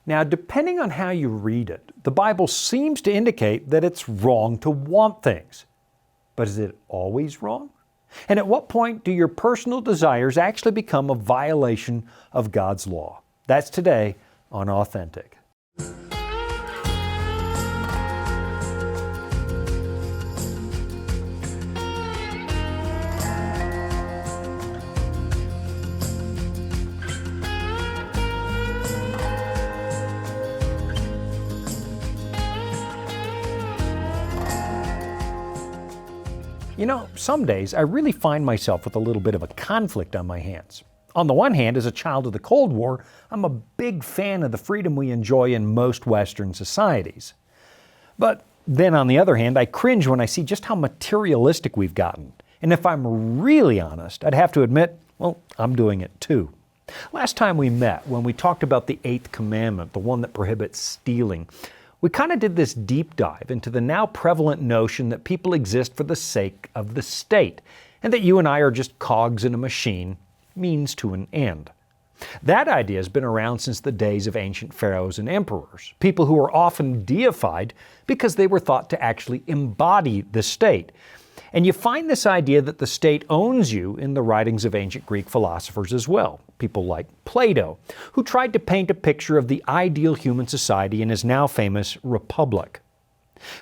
Now, depending on how you read it, the Bible seems to indicate that it's wrong to want things. But is it always wrong? And at what point do your personal desires actually become a violation of God's law? That's today on Authentic. You know, some days I really find myself with a little bit of a conflict on my hands. On the one hand, as a child of the Cold War, I'm a big fan of the freedom we enjoy in most Western societies. But then on the other hand, I cringe when I see just how materialistic we've gotten. And if I'm really honest, I'd have to admit, well, I'm doing it too. Last time we met, when we talked about the 8th commandment, the one that prohibits stealing, we kind of did this deep dive into the now prevalent notion that people exist for the sake of the state, and that you and I are just cogs in a machine, means to an end. That idea has been around since the days of ancient pharaohs and emperors, people who were often deified because they were thought to actually embody the state. And you find this idea that the state owns you in the writings of ancient Greek philosophers as well, people like Plato, who tried to paint a picture of the ideal human society in his now famous Republic.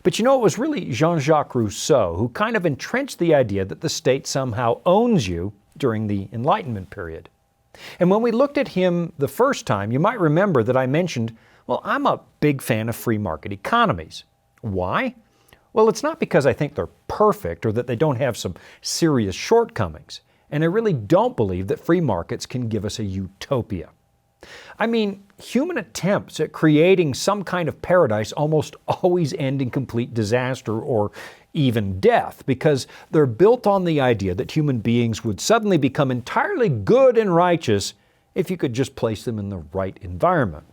But you know, it was really Jean-Jacques Rousseau who kind of entrenched the idea that the state somehow owns you during the Enlightenment period. And when we looked at him the first time, you might remember that I mentioned, well, I'm a big fan of free market economies. Why? Well, it's not because I think they're perfect or that they don't have some serious shortcomings. And I really don't believe that free markets can give us a utopia. I mean, human attempts at creating some kind of paradise almost always end in complete disaster or even death, because they're built on the idea that human beings would suddenly become entirely good and righteous if you could just place them in the right environment.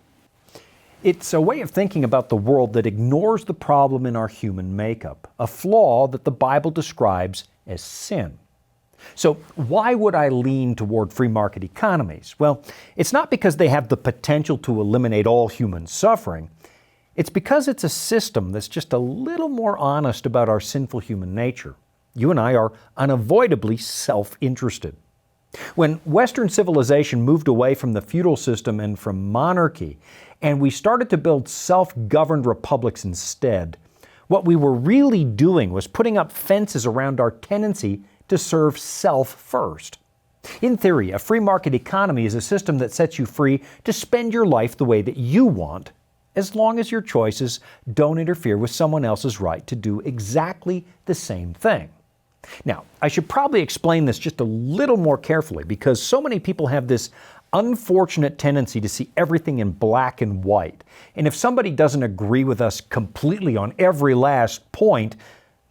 It's a way of thinking about the world that ignores the problem in our human makeup, a flaw that the Bible describes as sin. So why would I lean toward free market economies? Well, it's not because they have the potential to eliminate all human suffering. It's because it's a system that's just a little more honest about our sinful human nature. You and I are unavoidably self-interested. When Western civilization moved away from the feudal system and from monarchy, and we started to build self-governed republics instead, what we were really doing was putting up fences around our tendency to serve self first. In theory, a free market economy is a system that sets you free to spend your life the way that you want, as long as your choices don't interfere with someone else's right to do exactly the same thing. Now, I should probably explain this just a little more carefully because so many people have this unfortunate tendency to see everything in black and white. And if somebody doesn't agree with us completely on every last point,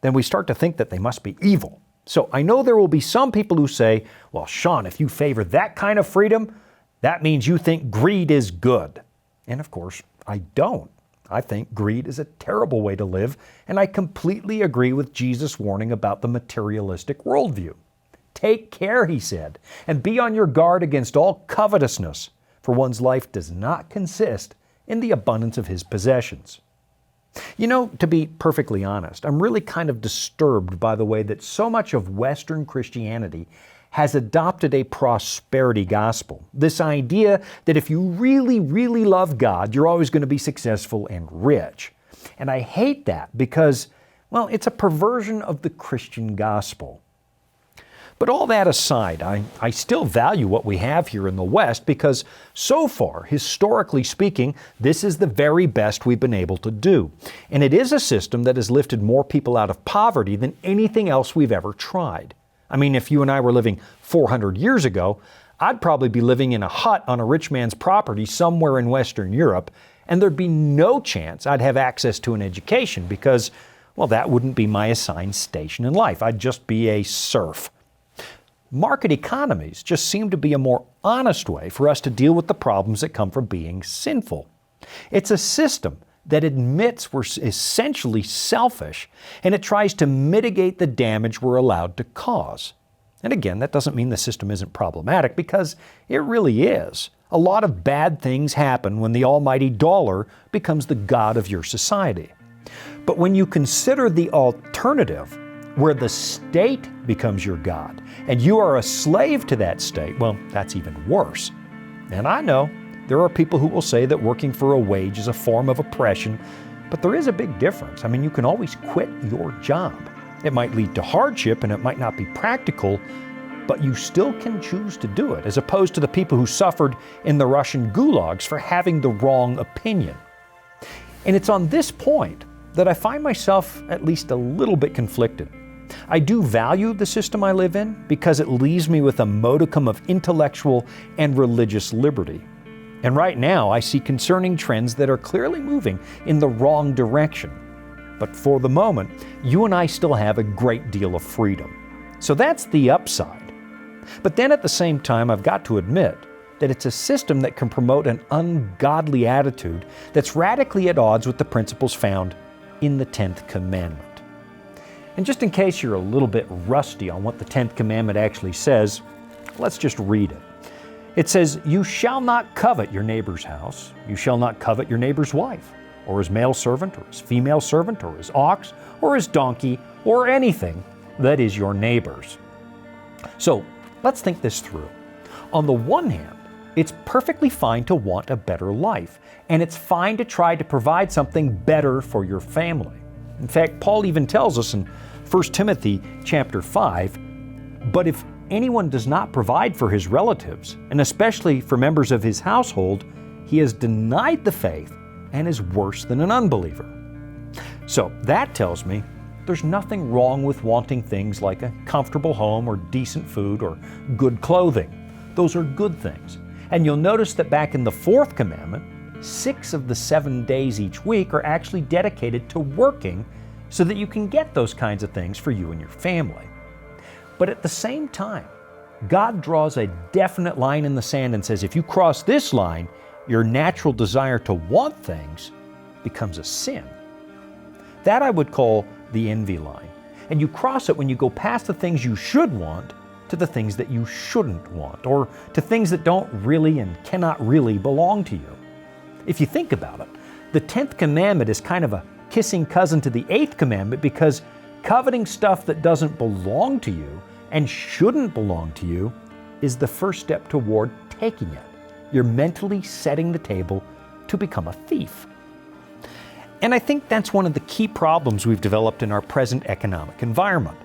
then we start to think that they must be evil. So I know there will be some people who say, well, Shawn, if you favor that kind of freedom, that means you think greed is good. And of course, I don't. I think greed is a terrible way to live, and I completely agree with Jesus' warning about the materialistic worldview. Take care, he said, and be on your guard against all covetousness, for one's life does not consist in the abundance of his possessions. You know, to be perfectly honest, I'm really kind of disturbed by the way that so much of Western Christianity has adopted a prosperity gospel. This idea that if you really, really love God, you're always going to be successful and rich. And I hate that because, well, it's a perversion of the Christian gospel. But all that aside, I still value what we have here in the West because so far, historically speaking, this is the very best we've been able to do. And it is a system that has lifted more people out of poverty than anything else we've ever tried. I mean, if you and I were living 400 years ago, I'd probably be living in a hut on a rich man's property somewhere in Western Europe, and there'd be no chance I'd have access to an education because, well, that wouldn't be my assigned station in life. I'd just be a serf. Market economies just seem to be a more honest way for us to deal with the problems that come from being sinful. It's a system that admits we're essentially selfish, and it tries to mitigate the damage we're allowed to cause. And again, that doesn't mean the system isn't problematic, because it really is. A lot of bad things happen when the almighty dollar becomes the god of your society. But when you consider the alternative, where the state becomes your god, and you are a slave to that state, well, that's even worse. And I know there are people who will say that working for a wage is a form of oppression, but there is a big difference. I mean, you can always quit your job. It might lead to hardship and it might not be practical, but you still can choose to do it, as opposed to the people who suffered in the Russian gulags for having the wrong opinion. And it's on this point that I find myself at least a little bit conflicted. I do value the system I live in because it leaves me with a modicum of intellectual and religious liberty. And right now I see concerning trends that are clearly moving in the wrong direction. But for the moment, you and I still have a great deal of freedom. So that's the upside. But then at the same time, I've got to admit that it's a system that can promote an ungodly attitude that's radically at odds with the principles found in the 10th commandment. And just in case you're a little bit rusty on what the 10th commandment actually says, let's just read it. It says, "You shall not covet your neighbor's house. You shall not covet your neighbor's wife, or his male servant, or his female servant, or his ox, or his donkey, or anything that is your neighbor's." So let's think this through. On the one hand, it's perfectly fine to want a better life, and it's fine to try to provide something better for your family. In fact, Paul even tells us in 1 Timothy chapter 5, "But if anyone does not provide for his relatives, and especially for members of his household, he has denied the faith and is worse than an unbeliever." So that tells me there's nothing wrong with wanting things like a comfortable home or decent food or good clothing. Those are good things. And you'll notice that back in the 4th commandment, 6 of the 7 days each week are actually dedicated to working so that you can get those kinds of things for you and your family. But at the same time, God draws a definite line in the sand and says, if you cross this line, your natural desire to want things becomes a sin. That I would call the envy line. And you cross it when you go past the things you should want to the things that you shouldn't want, or to things that don't really and cannot really belong to you. If you think about it, the 10th commandment is kind of a kissing cousin to the 8th commandment, because coveting stuff that doesn't belong to you and shouldn't belong to you is the first step toward taking it. You're mentally setting the table to become a thief. And I think that's one of the key problems we've developed in our present economic environment.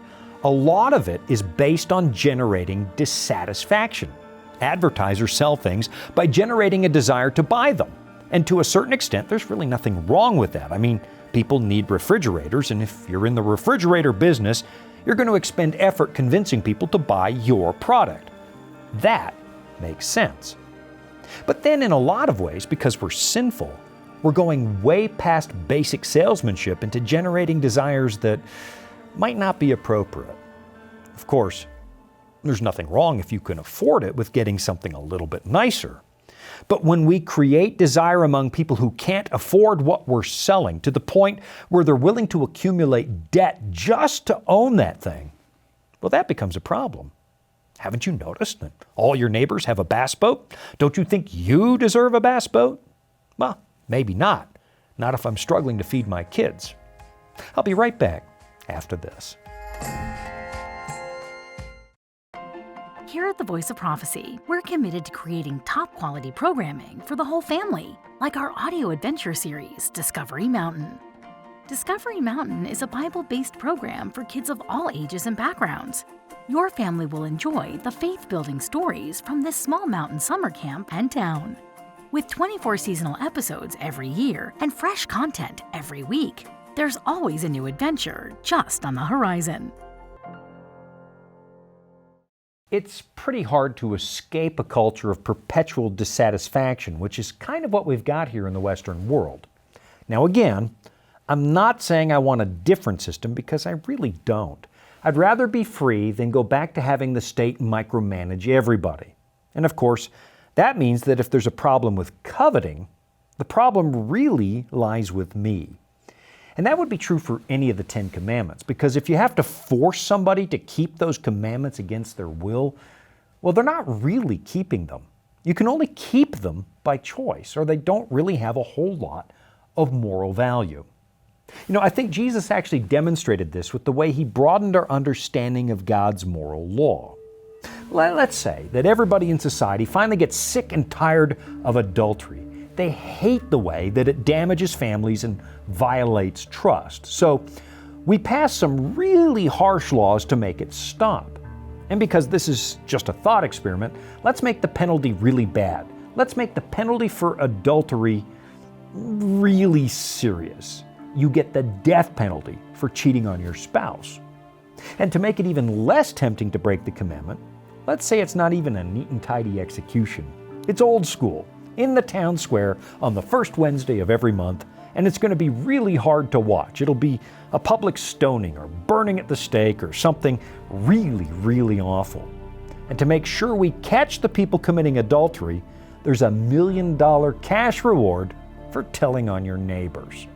A lot of it is based on generating dissatisfaction. Advertisers sell things by generating a desire to buy them. And to a certain extent, there's really nothing wrong with that. I mean, people need refrigerators, and if you're in the refrigerator business, you're going to expend effort convincing people to buy your product. That makes sense. But then in a lot of ways, because we're sinful, we're going way past basic salesmanship into generating desires that might not be appropriate. Of course, there's nothing wrong if you can afford it with getting something a little bit nicer. But when we create desire among people who can't afford what we're selling to the point where they're willing to accumulate debt just to own that thing, well, that becomes a problem. Haven't you noticed that all your neighbors have a bass boat? Don't you think you deserve a bass boat? Well, maybe not. Not if I'm struggling to feed my kids. I'll be right back after this. Here at the Voice of Prophecy, we're committed to creating top-quality programming for the whole family, like our audio adventure series, Discovery Mountain. Discovery Mountain is a Bible-based program for kids of all ages and backgrounds. Your family will enjoy the faith-building stories from this small mountain summer camp and town. With 24 seasonal episodes every year and fresh content every week, there's always a new adventure just on the horizon. It's pretty hard to escape a culture of perpetual dissatisfaction, which is kind of what we've got here in the Western world. Now again, I'm not saying I want a different system, because I really don't. I'd rather be free than go back to having the state micromanage everybody. And of course, that means that if there's a problem with coveting, the problem really lies with me. And that would be true for any of the 10 commandments, because if you have to force somebody to keep those commandments against their will, well, they're not really keeping them. You can only keep them by choice, or they don't really have a whole lot of moral value. I think Jesus actually demonstrated this with the way He broadened our understanding of God's moral law. Let's say that everybody in society finally gets sick and tired of adultery. They hate the way that it damages families and violates trust. So we pass some really harsh laws to make it stop. And because this is just a thought experiment, let's make the penalty really bad. Let's make the penalty for adultery really serious. You get the death penalty for cheating on your spouse. And to make it even less tempting to break the commandment, let's say it's not even a neat and tidy execution. It's old school, in the town square on the first Wednesday of every month, and it's going to be really hard to watch. It'll be a public stoning or burning at the stake or something really, really awful. And to make sure we catch the people committing adultery, there's a $1 million cash reward for telling on your neighbors.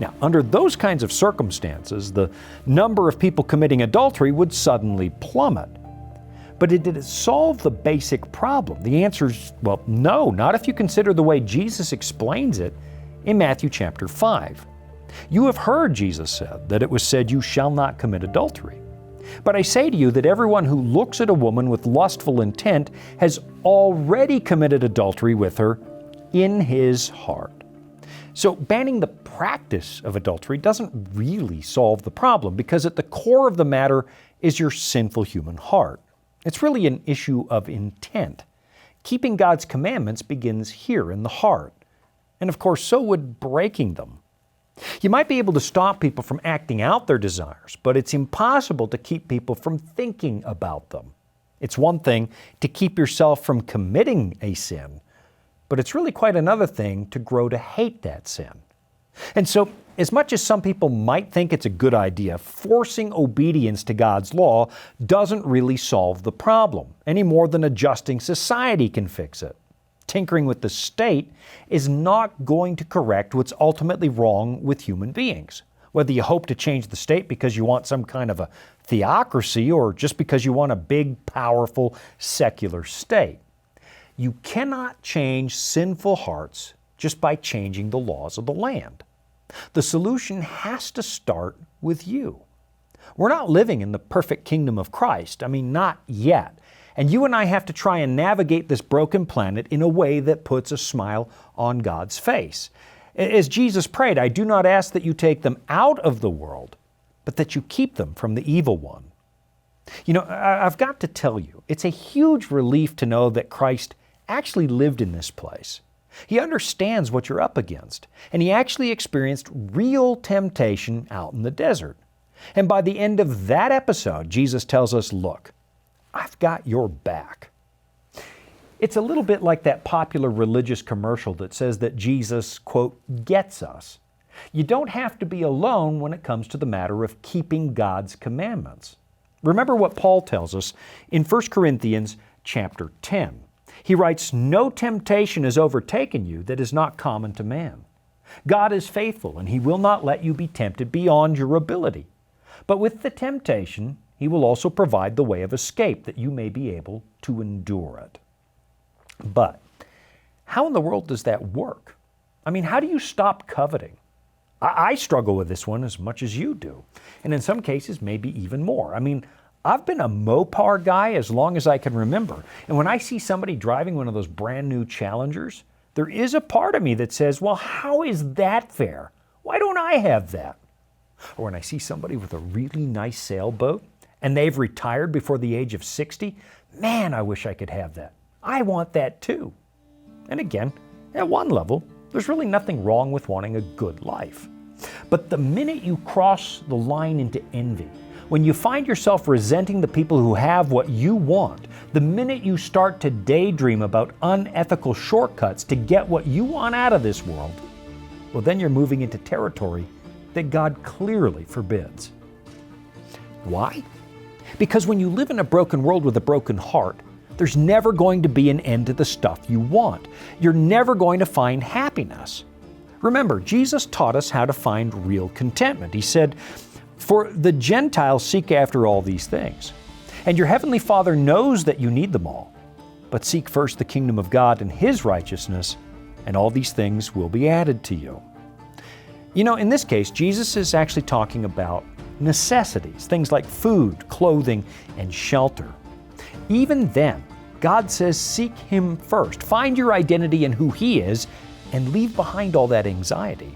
Now, under those kinds of circumstances, the number of people committing adultery would suddenly plummet. But did it solve the basic problem? The answer is, well, no, not if you consider the way Jesus explains it in Matthew chapter 5. You have heard, Jesus said, that it was said, "You shall not commit adultery." But I say to you that everyone who looks at a woman with lustful intent has already committed adultery with her in his heart. So banning the practice of adultery doesn't really solve the problem, because at the core of the matter is your sinful human heart. It's really an issue of intent. Keeping God's commandments begins here in the heart. And of course, so would breaking them. You might be able to stop people from acting out their desires, but it's impossible to keep people from thinking about them. It's one thing to keep yourself from committing a sin, but it's really quite another thing to grow to hate that sin. And so, as much as some people might think it's a good idea, forcing obedience to God's law doesn't really solve the problem, any more than adjusting society can fix it. Tinkering with the state is not going to correct what's ultimately wrong with human beings. Whether you hope to change the state because you want some kind of a theocracy or just because you want a big, powerful, secular state. You cannot change sinful hearts just by changing the laws of the land. The solution has to start with you. We're not living in the perfect kingdom of Christ. Not yet. And you and I have to try and navigate this broken planet in a way that puts a smile on God's face. As Jesus prayed, "I do not ask that you take them out of the world, but that you keep them from the evil one." I've got to tell you, it's a huge relief to know that Christ actually lived in this place. He understands what you're up against, and He actually experienced real temptation out in the desert. And by the end of that episode, Jesus tells us, "Look, I've got your back." It's a little bit like that popular religious commercial that says that Jesus, quote, "gets us." You don't have to be alone when it comes to the matter of keeping God's commandments. Remember what Paul tells us in 1 Corinthians chapter 10. He writes, "No temptation has overtaken you that is not common to man. God is faithful, and He will not let you be tempted beyond your ability. But with the temptation, He will also provide the way of escape that you may be able to endure it." But how in the world does that work? How do you stop coveting? I struggle with this one as much as you do, and in some cases maybe even more. I've been a Mopar guy as long as I can remember, and when I see somebody driving one of those brand new Challengers, there is a part of me that says, well, how is that fair? Why don't I have that? Or when I see somebody with a really nice sailboat and they've retired before the age of 60, man, I wish I could have that. I want that too. And again, at one level, there's really nothing wrong with wanting a good life. But the minute you cross the line into envy, when you find yourself resenting the people who have what you want, the minute you start to daydream about unethical shortcuts to get what you want out of this world, well, then you're moving into territory that God clearly forbids. Why? Because when you live in a broken world with a broken heart, there's never going to be an end to the stuff you want. You're never going to find happiness. Remember, Jesus taught us how to find real contentment. He said, "For the Gentiles seek after all these things, and your heavenly Father knows that you need them all. But seek first the kingdom of God and His righteousness, and all these things will be added to you." You know, in this case, Jesus is actually talking about necessities, things like food, clothing, and shelter. Even then, God says seek Him first. Find your identity in who He is, and leave behind all that anxiety.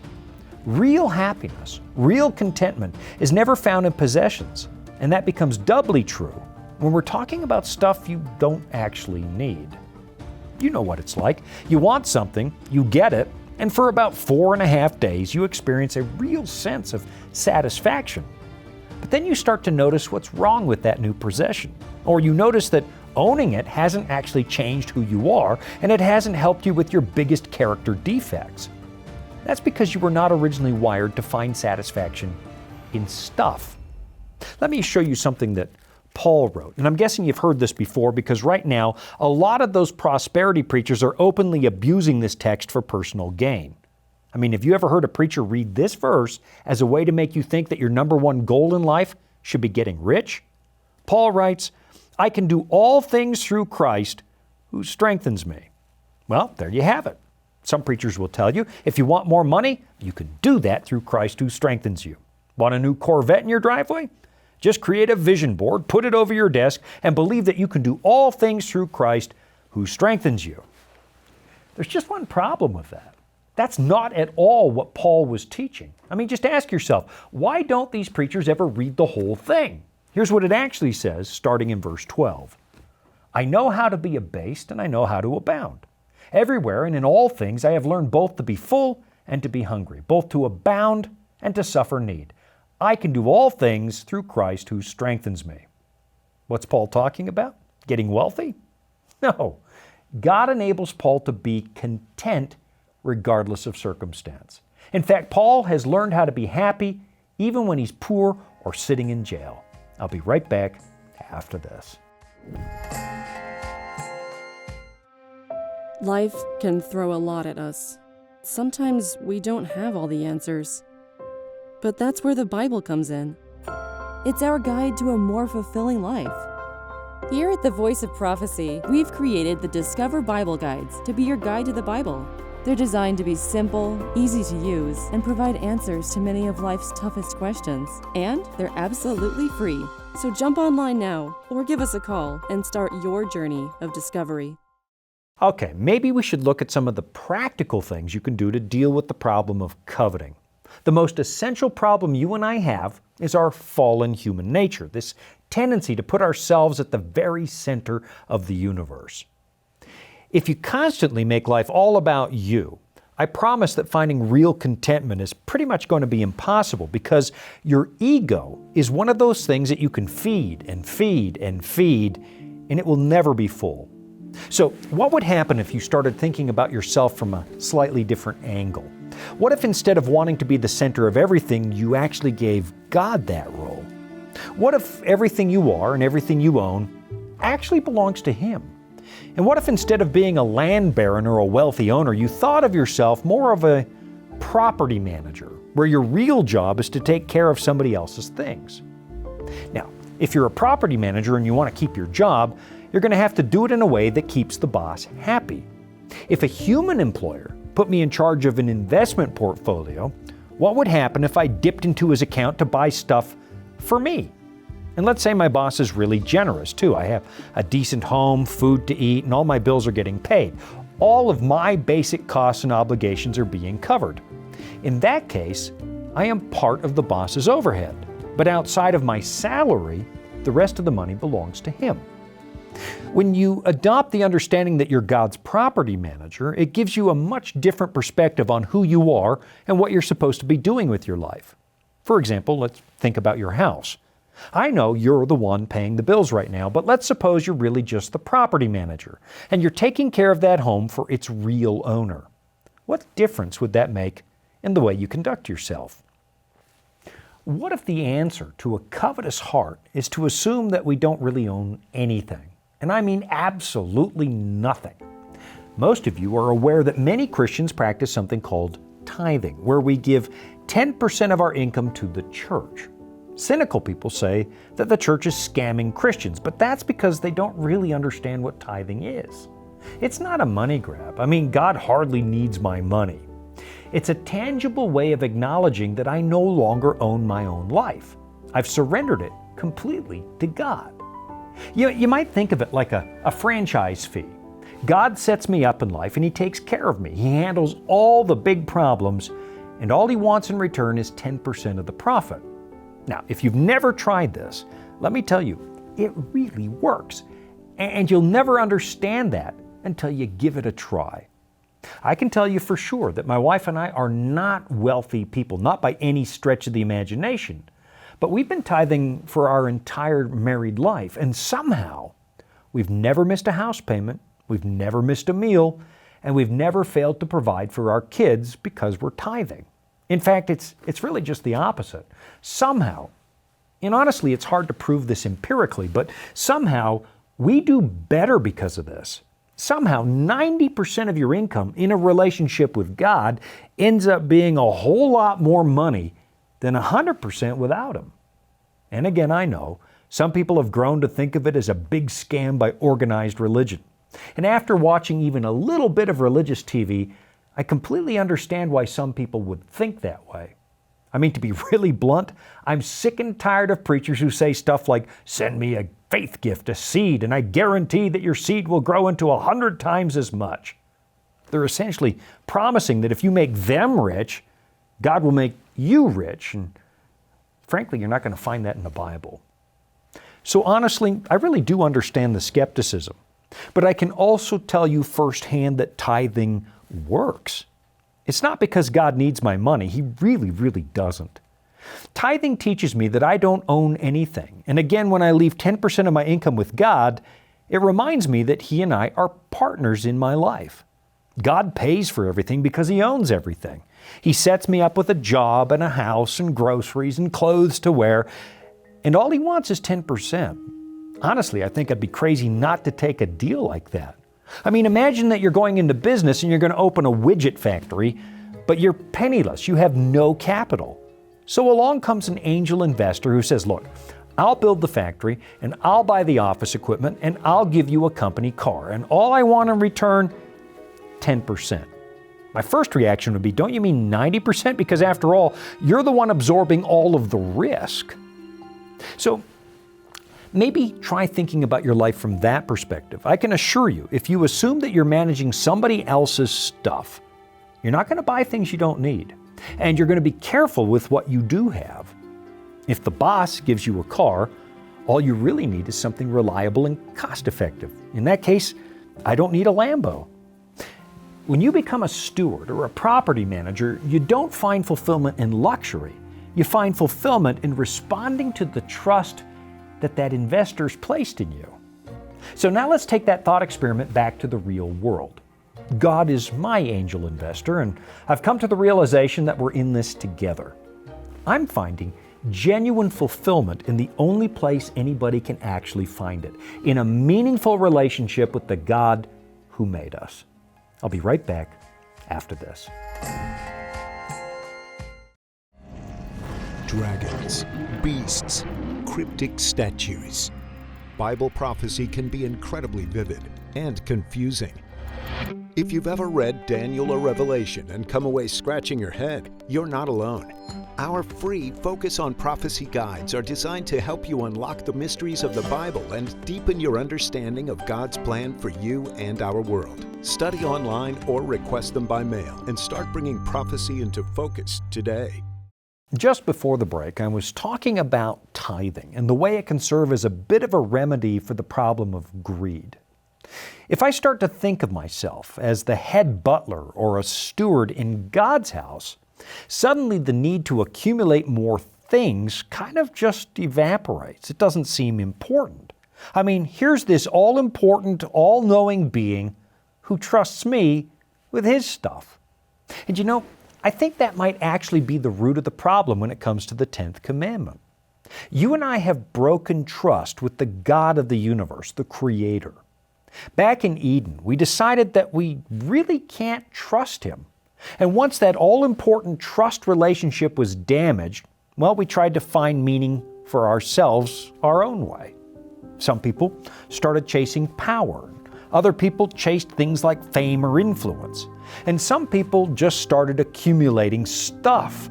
Real happiness, real contentment is never found in possessions, and that becomes doubly true when we're talking about stuff you don't actually need. You know what it's like. You want something, you get it, and for about 4.5 days you experience a real sense of satisfaction. But then you start to notice what's wrong with that new possession, or you notice that owning it hasn't actually changed who you are, and it hasn't helped you with your biggest character defects. That's because you were not originally wired to find satisfaction in stuff. Let me show you something that Paul wrote, and I'm guessing you've heard this before because right now a lot of those prosperity preachers are openly abusing this text for personal gain. I mean, have you ever heard a preacher read this verse as a way to make you think that your number one goal in life should be getting rich? Paul writes, "I can do all things through Christ who strengthens me." Well, there you have it. Some preachers will tell you, if you want more money, you can do that through Christ who strengthens you. Want a new Corvette in your driveway? Just create a vision board, put it over your desk, and believe that you can do all things through Christ who strengthens you. There's just one problem with that. That's not at all what Paul was teaching. I mean, just ask yourself, why don't these preachers ever read the whole thing? Here's what it actually says, starting in verse 12. "I know how to be abased, and I know how to abound. Everywhere and in all things I have learned both to be full and to be hungry, both to abound and to suffer need. I can do all things through Christ who strengthens me." What's Paul talking about? Getting wealthy? No. God enables Paul to be content regardless of circumstance. In fact, Paul has learned how to be happy even when he's poor or sitting in jail. I'll be right back after this. Life can throw a lot at us. Sometimes we don't have all the answers. But that's where the Bible comes in. It's our guide to a more fulfilling life. Here at the Voice of Prophecy, we've created the Discover Bible Guides to be your guide to the Bible. They're designed to be simple, easy to use, and provide answers to many of life's toughest questions. And they're absolutely free. So jump online now, or give us a call and start your journey of discovery. Okay, maybe we should look at some of the practical things you can do to deal with the problem of coveting. The most essential problem you and I have is our fallen human nature, this tendency to put ourselves at the very center of the universe. If you constantly make life all about you, I promise that finding real contentment is pretty much going to be impossible because your ego is one of those things that you can feed and feed and feed, and it will never be full. So what would happen if you started thinking about yourself from a slightly different angle? What if instead of wanting to be the center of everything, you actually gave God that role? What if everything you are and everything you own actually belongs to Him? And what if instead of being a land baron or a wealthy owner, you thought of yourself more of a property manager, where your real job is to take care of somebody else's things? Now, if you're a property manager and you want to keep your job, you're going to have to do it in a way that keeps the boss happy. If a human employer put me in charge of an investment portfolio, what would happen if I dipped into his account to buy stuff for me? And let's say my boss is really generous too. I have a decent home, food to eat, and all my bills are getting paid. All of my basic costs and obligations are being covered. In that case, I am part of the boss's overhead. But outside of my salary, the rest of the money belongs to him. When you adopt the understanding that you're God's property manager, it gives you a much different perspective on who you are and what you're supposed to be doing with your life. For example, let's think about your house. I know you're the one paying the bills right now, but let's suppose you're really just the property manager, and you're taking care of that home for its real owner. What difference would that make in the way you conduct yourself? What if the answer to a covetous heart is to assume that we don't really own anything? And I mean absolutely nothing. Most of you are aware that many Christians practice something called tithing, where we give 10% of our income to the church. Cynical people say that the church is scamming Christians, but that's because they don't really understand what tithing is. It's not a money grab. I mean, God hardly needs my money. It's a tangible way of acknowledging that I no longer own my own life. I've surrendered it completely to God. You might think of it like a franchise fee. God sets me up in life and He takes care of me. He handles all the big problems, and all He wants in return is 10% of the profit. Now, if you've never tried this, let me tell you, it really works. And you'll never understand that until you give it a try. I can tell you for sure that my wife and I are not wealthy people, not by any stretch of the imagination. But we've been tithing for our entire married life, and somehow we've never missed a house payment, we've never missed a meal, and we've never failed to provide for our kids because we're tithing. In fact, it's really just the opposite. Somehow, and honestly, it's hard to prove this empirically, but somehow we do better because of this. Somehow, 90% of your income in a relationship with God ends up being a whole lot more money than 100% without Him. And again, I know some people have grown to think of it as a big scam by organized religion. And after watching even a little bit of religious TV, I completely understand why some people would think that way. I mean, to be really blunt, I'm sick and tired of preachers who say stuff like, "Send me a faith gift, a seed, and I guarantee that your seed will grow into 100 times as much." They're essentially promising that if you make them rich, God will make you rich. And frankly, you're not going to find that in the Bible. So honestly, I really do understand the skepticism. But I can also tell you firsthand that tithing works. It's not because God needs my money. He really, really doesn't. Tithing teaches me that I don't own anything. And again, when I leave 10% of my income with God, it reminds me that He and I are partners in my life. God pays for everything because He owns everything. He sets me up with a job and a house and groceries and clothes to wear, and all He wants is 10%. Honestly, I think I'd be crazy not to take a deal like that. I mean, imagine that you're going into business and you're going to open a widget factory, but you're penniless. You have no capital. So along comes an angel investor who says, "Look, I'll build the factory and I'll buy the office equipment and I'll give you a company car. And all I want in return, 10%. My first reaction would be, "Don't you mean 90%? Because after all, you're the one absorbing all of the risk." So maybe try thinking about your life from that perspective. I can assure you, if you assume that you're managing somebody else's stuff, you're not going to buy things you don't need. And you're going to be careful with what you do have. If the boss gives you a car, all you really need is something reliable and cost-effective. In that case, I don't need a Lambo. When you become a steward or a property manager, you don't find fulfillment in luxury. You find fulfillment in responding to the trust that investor's placed in you. So now let's take that thought experiment back to the real world. God is my angel investor, and I've come to the realization that we're in this together. I'm finding genuine fulfillment in the only place anybody can actually find it, in a meaningful relationship with the God who made us. I'll be right back after this. Dragons, beasts, cryptic statues. Bible prophecy can be incredibly vivid and confusing. If you've ever read Daniel or Revelation and come away scratching your head, you're not alone. Our free Focus on Prophecy guides are designed to help you unlock the mysteries of the Bible and deepen your understanding of God's plan for you and our world. Study online or request them by mail and start bringing prophecy into focus today. Just before the break, I was talking about tithing and the way it can serve as a bit of a remedy for the problem of greed. If I start to think of myself as the head butler or a steward in God's house, suddenly the need to accumulate more things kind of just evaporates. It doesn't seem important. I mean, here's this all-important, all-knowing being who trusts me with His stuff. And you know, I think that might actually be the root of the problem when it comes to the 10th commandment. You and I have broken trust with the God of the universe, the Creator. Back in Eden, we decided that we really can't trust Him. And once that all-important trust relationship was damaged, well, we tried to find meaning for ourselves our own way. Some people started chasing power. Other people chased things like fame or influence. And some people just started accumulating stuff,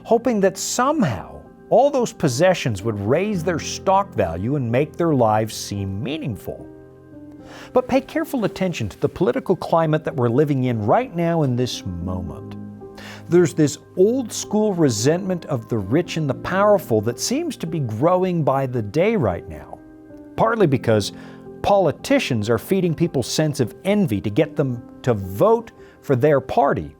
hoping that somehow all those possessions would raise their stock value and make their lives seem meaningful. But pay careful attention to the political climate that we're living in right now in this moment. There's this old school resentment of the rich and the powerful that seems to be growing by the day right now, partly because politicians are feeding people's sense of envy to get them to vote for their party.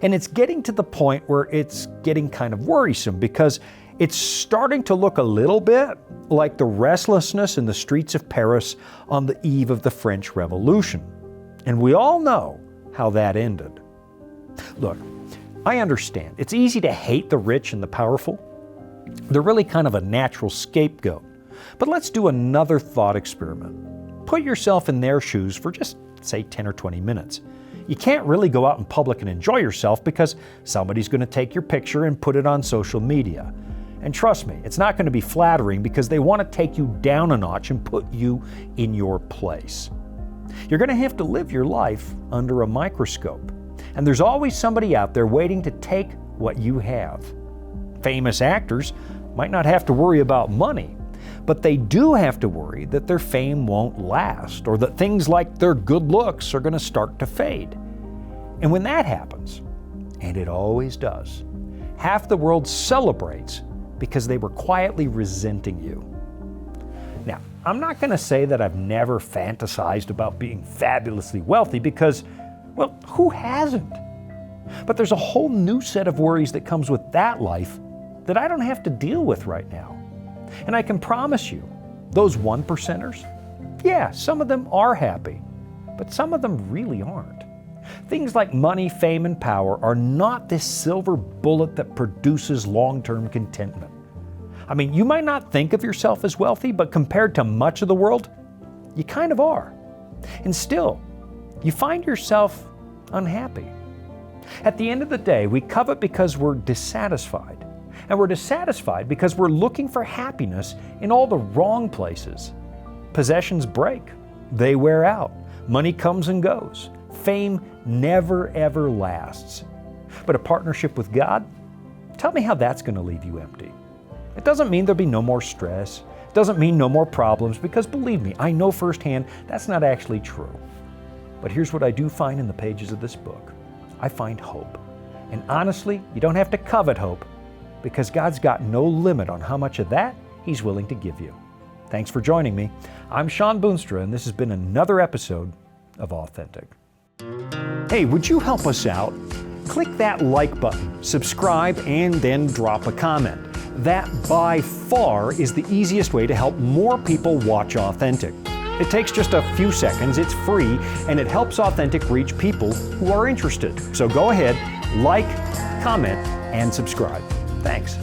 And it's getting to the point where it's getting kind of worrisome because it's starting to look a little bit like the restlessness in the streets of Paris on the eve of the French Revolution. And we all know how that ended. Look, I understand. It's easy to hate the rich and the powerful. They're really kind of a natural scapegoat. But let's do another thought experiment. Put yourself in their shoes for just, say, 10 or 20 minutes. You can't really go out in public and enjoy yourself because somebody's going to take your picture and put it on social media. And trust me, it's not going to be flattering because they want to take you down a notch and put you in your place. You're going to have to live your life under a microscope. And there's always somebody out there waiting to take what you have. Famous actors might not have to worry about money, but they do have to worry that their fame won't last or that things like their good looks are going to start to fade. And when that happens, and it always does, half the world celebrates because they were quietly resenting you. Now, I'm not going to say that I've never fantasized about being fabulously wealthy because, well, who hasn't? But there's a whole new set of worries that comes with that life that I don't have to deal with right now. And I can promise you, those 1%ers, yeah, some of them are happy, but some of them really aren't. Things like money, fame, and power are not this silver bullet that produces long-term contentment. I mean, you might not think of yourself as wealthy, but compared to much of the world, you kind of are. And still, you find yourself unhappy. At the end of the day, we covet because we're dissatisfied. And we're dissatisfied because we're looking for happiness in all the wrong places. Possessions break. They wear out. Money comes and goes. Fame never ever lasts. But a partnership with God? Tell me how that's going to leave you empty. It doesn't mean there'll be no more stress. It doesn't mean no more problems, because believe me, I know firsthand that's not actually true. But here's what I do find in the pages of this book. I find hope. And honestly, you don't have to covet hope, because God's got no limit on how much of that He's willing to give you. Thanks for joining me. I'm Shawn Boonstra, and this has been another episode of Authentic. Hey, would you help us out? Click that like button, subscribe, and then drop a comment. That by far is the easiest way to help more people watch Authentic. It takes just a few seconds, it's free, and it helps Authentic reach people who are interested. So go ahead, like, comment, and subscribe. Thanks.